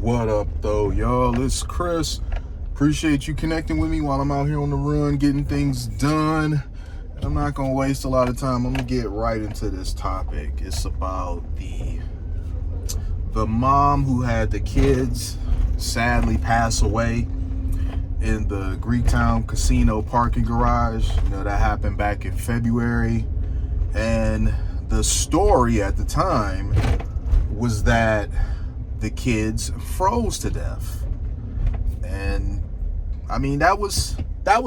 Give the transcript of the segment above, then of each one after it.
What up, though, y'all? It's Chris. Appreciate you connecting with me while I'm out here on the run, getting things done. I'm not going to waste a lot of time. I'm going to get right into this topic. It's about the mom who had the kids sadly pass away in the Greektown casino parking garage. That happened back in February. And the story at the time was that the kids froze to death. And I mean, that was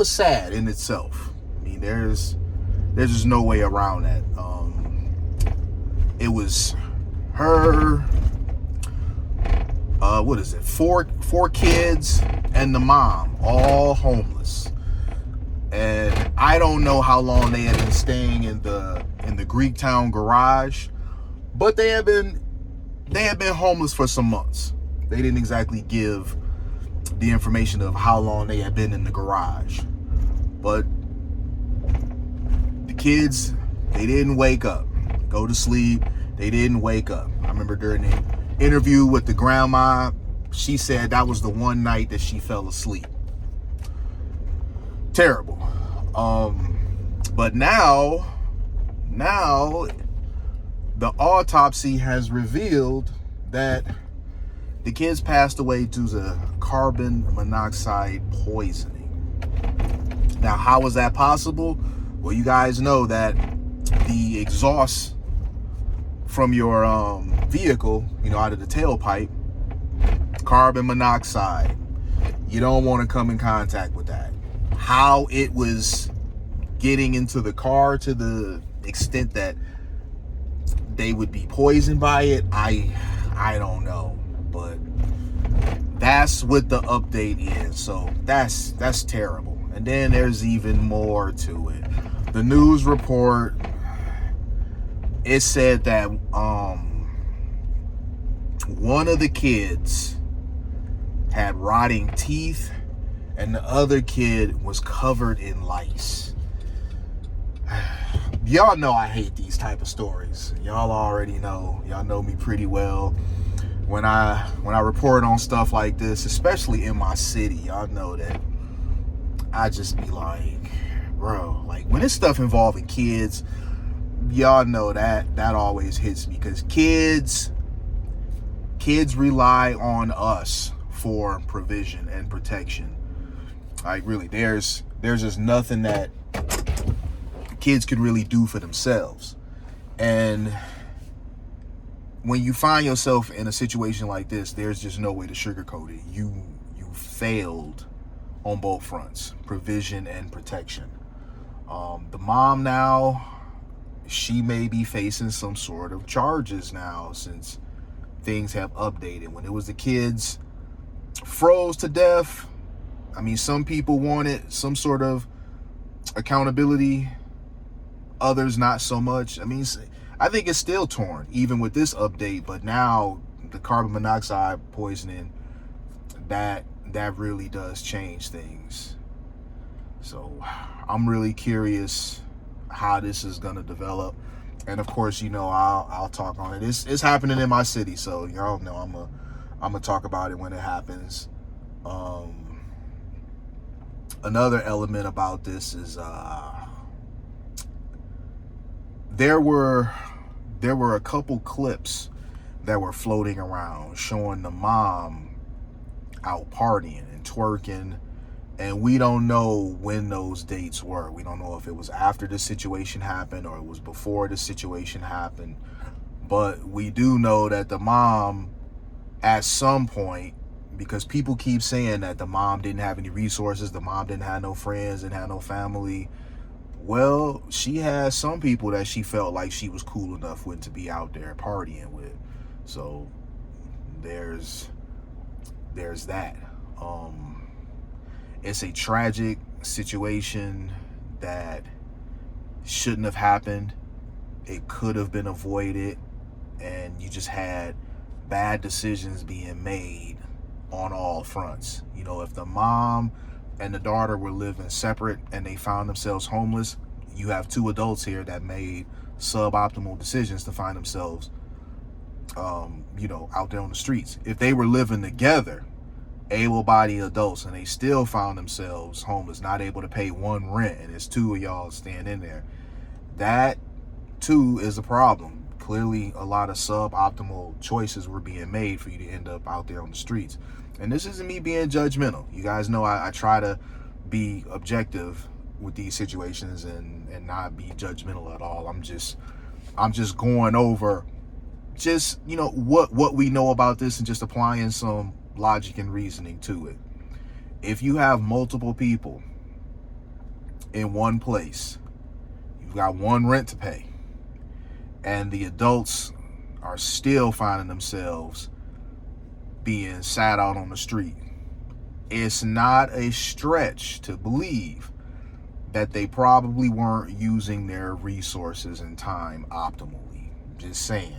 sad in itself. I mean, there's just no way around that. It was her, four kids and the mom, all homeless. And I don't know how long they had been staying in the Greektown garage, but they had been homeless for some months. They didn't exactly give the information of how long they had been in the garage. But the kids, they didn't wake up. Go to sleep. They didn't wake up. I remember during the interview with the grandma, she said that was the one night that she fell asleep. Terrible. But now the autopsy has revealed that the kids passed away due to carbon monoxide poisoning. Now, how was that possible? Well, you guys know that the exhaust from your vehicle, out of the tailpipe, carbon monoxide. You don't want to come in contact with that. How it was getting into the car to the extent that they would be poisoned by it, I don't know, but that's what the update is. So that's terrible. And then there's even more to it. The news report, it said that one of the kids had rotting teeth and the other kid was covered in lice. Y'all know I hate these type of stories. Y'all already know. Y'all know me pretty well. When I report on stuff like this, especially in my city, y'all know that I just be like, bro, like when it's stuff involving kids, y'all know that always hits me, because kids rely on us for provision and protection. Like, really, there's just nothing that kids can really do for themselves. And when you find yourself in a situation like this, there's just no way to sugarcoat it. You failed on both fronts, provision and protection. The mom now, she may be facing some sort of charges now since things have updated. When it was the kids froze to death, I mean, some people wanted some sort of accountability, others not so much. I mean, I think it's still torn, even with this update, but now the carbon monoxide poisoning, that really does change things. So I'm really curious how this is going to develop. And of course, I'll talk on it. It's happening in my city, so y'all know I'm gonna talk about it when it happens. Another element about this is there were a couple clips that were floating around showing the mom out partying and twerking, and we don't know when those dates were. We don't know if it was after the situation happened or it was before the situation happened. But we do know that the mom, at some point, because people keep saying that the mom didn't have any resources, the mom didn't have no friends, didn't have no family. Well, she has some people that she felt like she was cool enough with to be out there partying with. So there's that. It's a tragic situation that shouldn't have happened. It could have been avoided, and you just had bad decisions being made on all fronts. If the mom and the daughter were living separate and they found themselves homeless, you have two adults here that made suboptimal decisions to find themselves out there on the streets. If they were living together, able-bodied adults, and they still found themselves homeless, not able to pay one rent, and it's two of y'all staying in there, that too is a problem. Clearly, a lot of suboptimal choices were being made for you to end up out there on the streets. And this isn't me being judgmental. You guys know I try to be objective with these situations and not be judgmental at all. I'm just going over just, what we know about this and just applying some logic and reasoning to it. If you have multiple people in one place, you've got one rent to pay, and the adults are still finding themselves being sat out on the street, it's not a stretch to believe that they probably weren't using their resources and time optimally. Just saying,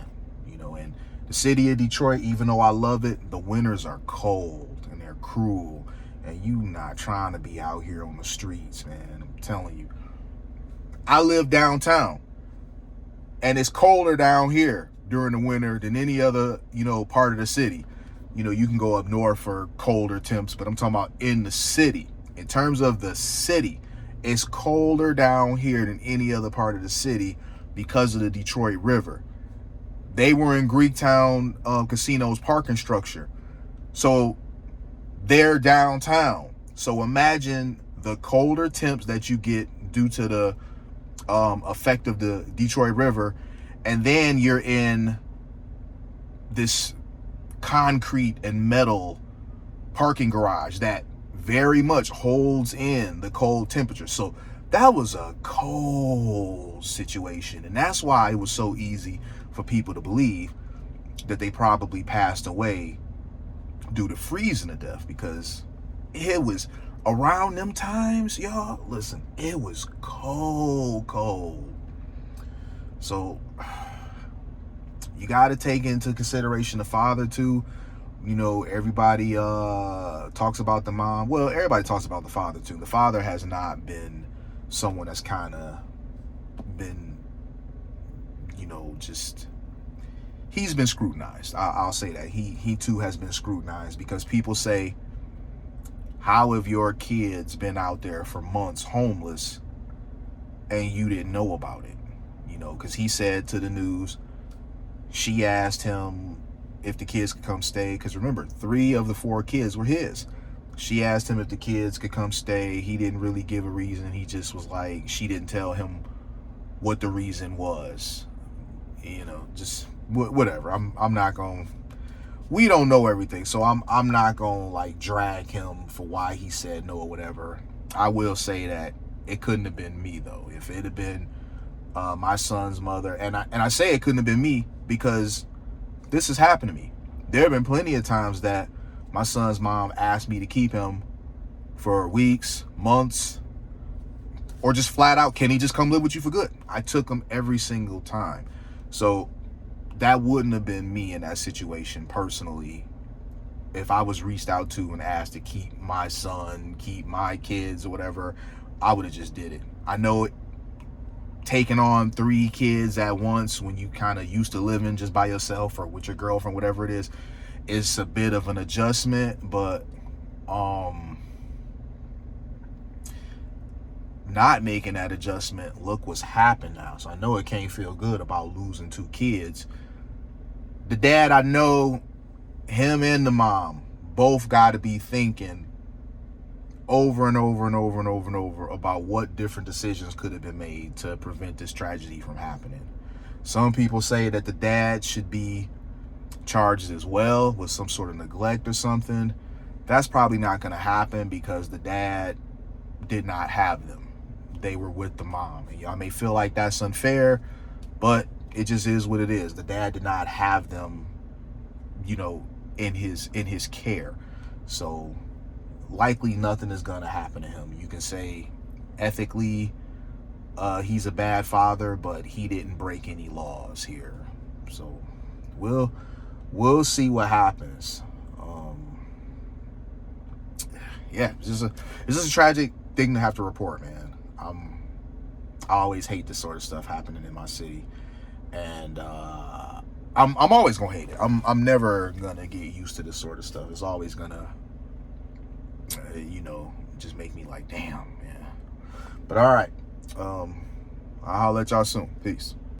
and the city of Detroit, even though I love it, the winters are cold and they're cruel, and you not trying to be out here on the streets, man. I'm telling you. I live downtown, and it's colder down here during the winter than any other, part of the city. You can go up north for colder temps, but I'm talking about in the city. In terms of the city, it's colder down here than any other part of the city because of the Detroit River. They were in Greektown casino's parking structure. So they're downtown. So imagine the colder temps that you get due to the effect of the Detroit River. And then you're in this concrete and metal parking garage that very much holds in the cold temperature. So that was a cold situation. And that's why it was so easy for people to believe that they probably passed away due to freezing to death, because it was around them times, y'all. Listen, it was cold. So you got to take into consideration the father too. Everybody talks about the mom. Well, everybody talks about the father too. The father has not been someone that's kind of been, he's been scrutinized. I'll say that. He too has been scrutinized, because people say, how have your kids been out there for months homeless and you didn't know about it? Because he said to the news, she asked him if the kids could come stay, because remember, 3 of the 4 kids were his. She asked him if the kids could come stay. He didn't really give a reason. He just was like, she didn't tell him what the reason was. Just whatever. I'm not going to, we don't know everything, so I'm not going to drag him for why he said no or whatever. I will say that it couldn't have been me though. If it had been my son's mother, and I say it couldn't have been me because this has happened to me. There have been plenty of times that my son's mom asked me to keep him for weeks, months, or just flat out, can he just come live with you for good? I took him every single time. So that wouldn't have been me in that situation personally. If I was reached out to and asked to keep my son, keep my kids or whatever, I would have just did it. I know it, taking on 3 kids at once when you kind of used to living just by yourself or with your girlfriend, whatever it is, it's a bit of an adjustment, but not making that adjustment, look what's happened now. So I know it can't feel good about losing 2 kids. The dad, I know him and the mom both got to be thinking over and over about what different decisions could have been made to prevent this tragedy from happening. Some people say that the dad should be charged as well with some sort of neglect or something. That's probably not going to happen because the dad did not have them. They were with the mom. And y'all may feel like that's unfair, but it just is what it is. The dad did not have them, in his care. So likely nothing is going to happen to him. You can say ethically he's a bad father, but he didn't break any laws here. So we'll see what happens. It's just a tragic thing to have to report, man. I always hate this sort of stuff happening in my city, and I'm always gonna hate it. I'm never gonna get used to this sort of stuff. It's always gonna, just make me like, damn, man. But all right, I'll let y'all soon. Peace.